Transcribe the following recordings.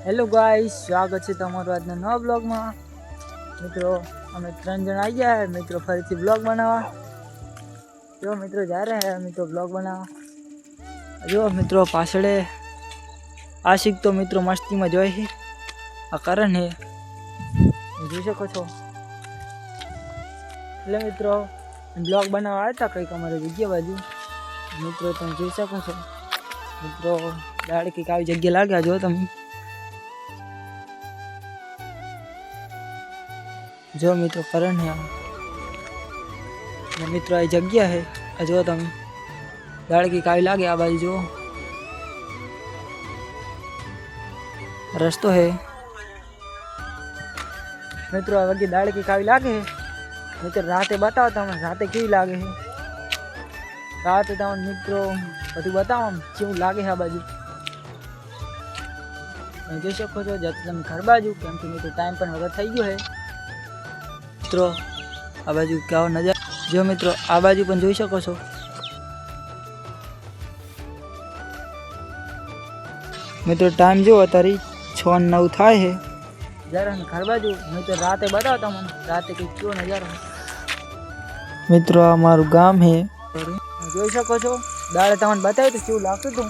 Hello guys, સ્વાગત છે તમારું આજના નવા બ્લોગમાં। મિત્રો અમે 3 જણ આવી ગયા હે મિત્રો ફરીથી બ્લોગ બનાવવા। જો મિત્રો જા રહે હે મિત્રો બ્લોગ બનાવવા। જો મિત્રો પાછળ આશિક તો મિત્રો મસ્તીમાં જોઈ છે, આ કારણ હે જોઈ શકો છો। એટલે મિત્રો બ્લોગ બનાવવા આવ્યા હતા કંઈક અમારી જગ્યા બાજુ। મિત્રો તમે જોઈ શકો છો મિત્રો દાડ કંઈક આવી જગ્યા લાગ્યા જો તમે। जो मित्रों करण है मित्रों ये जगह है जो तम दाड़ की काई लागे आ बाजू जो रस्तो है मित्रों वगी दाड़ की काई लागे है मित्र राते बताओ तम राते केवी लागे है राते तम मित्रों बधु बताओ केवू लागे है आ बाजू जोई शको छो जत तम घर बाजू केम के मित्रों टाइम पण वगैरह थई गयो है। मित्रों आ बाजू क्या नजर जो मित्रों आ बाजू पण जोई शको छो। मित्रों टाइम जो अतारी 6:09 थाय है जरा घर बाजू मित्रों राते बताओ तमने राते के क्यों नजारो मित्रों आ मारू गाम है जोई शको छो दाड़े तमने बतायो तो क्यों लागतुं तुं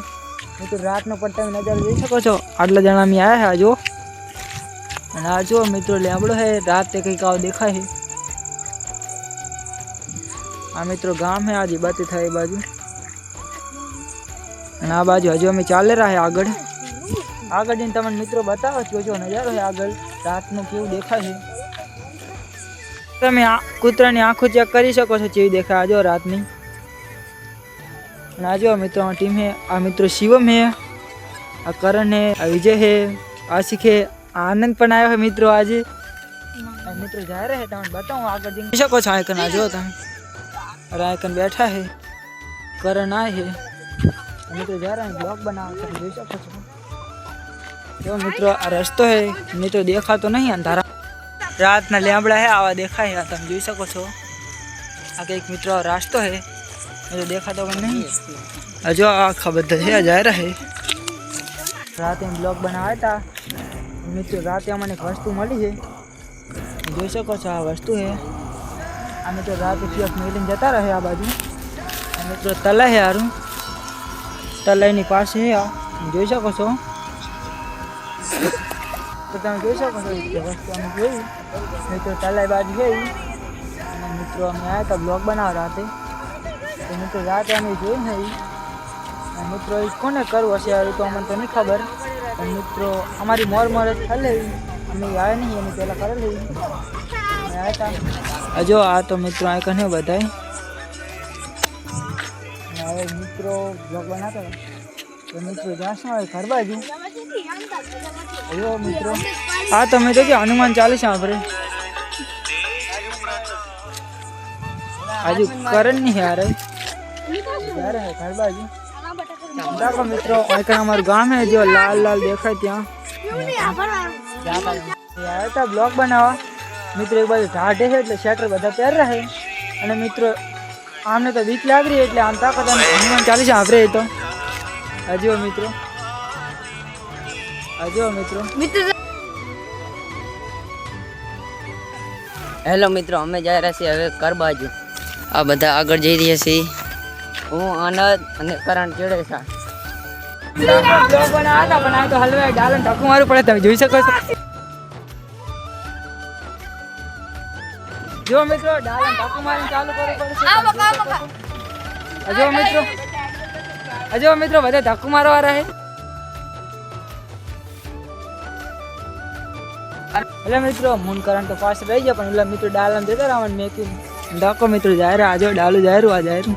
मित्रों रात नो पण तमे नजारो जोई शको छो। आटला जणा मी आया है जो आ जो मित्रों लेबड़ो है रात ते कई काव देखा है आ मित्रों गाम है आज बात थाय बाजू आ बाजू हजू अमे चाले रहा है आगळ आगळ जईने तमने मित्रों बतावो जो जो नजारो है आगळ रात नो केवू देखाय है तमे आ कूतरानी आंखों चेक करी शको छो केवी देखाय जो रातनी। आ जो मित्रों टीम है आ मित्रों शिवम है आ करण है आ विजय है आशिक है आनंद पण आयो है मित्रों आज मित्रों जा रहे हैं तमने बताऊं आगे दिन शको छो आइकन आ जो तमे और आइकन बैठा है करण आए है मित्रों जा रहे हैं ब्लॉग बनाओ तो जोई शको छो। जो मित्रों आ रस्तो है मित्रों देखा तो नहीं अंधारा रात ना लेबड़ा है आवा देखाय है तमे जोई शको छो। आ के एक मित्रों रास्तो है मित्रों देखा तो नहीं जो आखा बधा है जा रहा है रात में ब्लॉग बनाया था मित्रों रात अमने एक वस्तु मળી है જોઈ શકો છો આ વસ્તુ है आ मित्रों रात कियोक मेलीने जता रहे आ बाजू मित्रों तलाय है हारू तलायनी पासे है आ જોઈ શકો છો तो તમે જોઈ શકો છો કે વસ્તુ અમે જોઈ मित्रों तलाय बाजू है અને मित्रों અમે आया था ब्लॉग बनाव राते तो मित्रों रात અમે જોઈ नहीं मित्रों कोने करवो हशे हारू तो अमने तो नहीं खबर मित्रों हमारी मोर मोर चले अमे आए नहीं एनी पहला कर ली आया था जो आ तो मित्रों आए कने बधाई हवे मित्रों ब्लॉग बनाता तो मित्रों जाशो घर बाजू अयो मित्रों आ तो मैं तो हनुमान चालीसा सांभळे आज करण नहीं आ रहे जा रहे घर बाजू देखो मित्रों आइकन हमारा गांव है जो लाल लाल देखा त्या आया था ब्लॉग बनावा मित्रों एक बाजू ढाढे है એટલે શેટર બધા પહેર રહે અને મિત્રો આમને તો બીક લાગ રહી એટલે આમ તાકત હનુમાન ચાલીસા સાંભળે તો આજો મિત્રો हेलो मित्रों अमे जा रहा छे हवे कर बाजू आ बधा आगळ जई रह्या छे हूँ आनंद अने करण चेड़े छा ब्लॉग बनाया था बनाया तो हलवे डालन ढाकू मारू पड़े તમે જોઈ શકો છો जो मित्रों डालन ढाकू मारने चालू करो अजो मित्रों बधा ढाकू मारवा रहा है એટલે મિત્રો મૂન કરણ તો પાસ રહી ગયા પણ એટલે મિત્રો ડાલન દેતા રાવણ મે કે ડાકો મિત્રો જાય રે આજો ડાલુ જાય રો આ જાય રો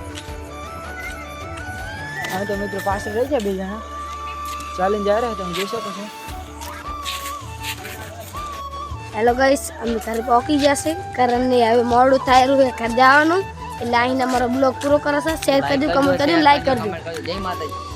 આ તો મિત્રો પાસ રહી ગયા બે જણા ચાલીને જાય રે તમે જોઈ શકો છો। हेलो गाइस અમે ઘરે પહોંચી જશે કારણ ને હવે મોડું થાય રહ્યું છે ઘર જવાનું એટલે અહીં અમારો બ્લોગ પૂરો કરો શેર કરજો કમેન્ટ કરજો લાઈક કરજો जय माता दी।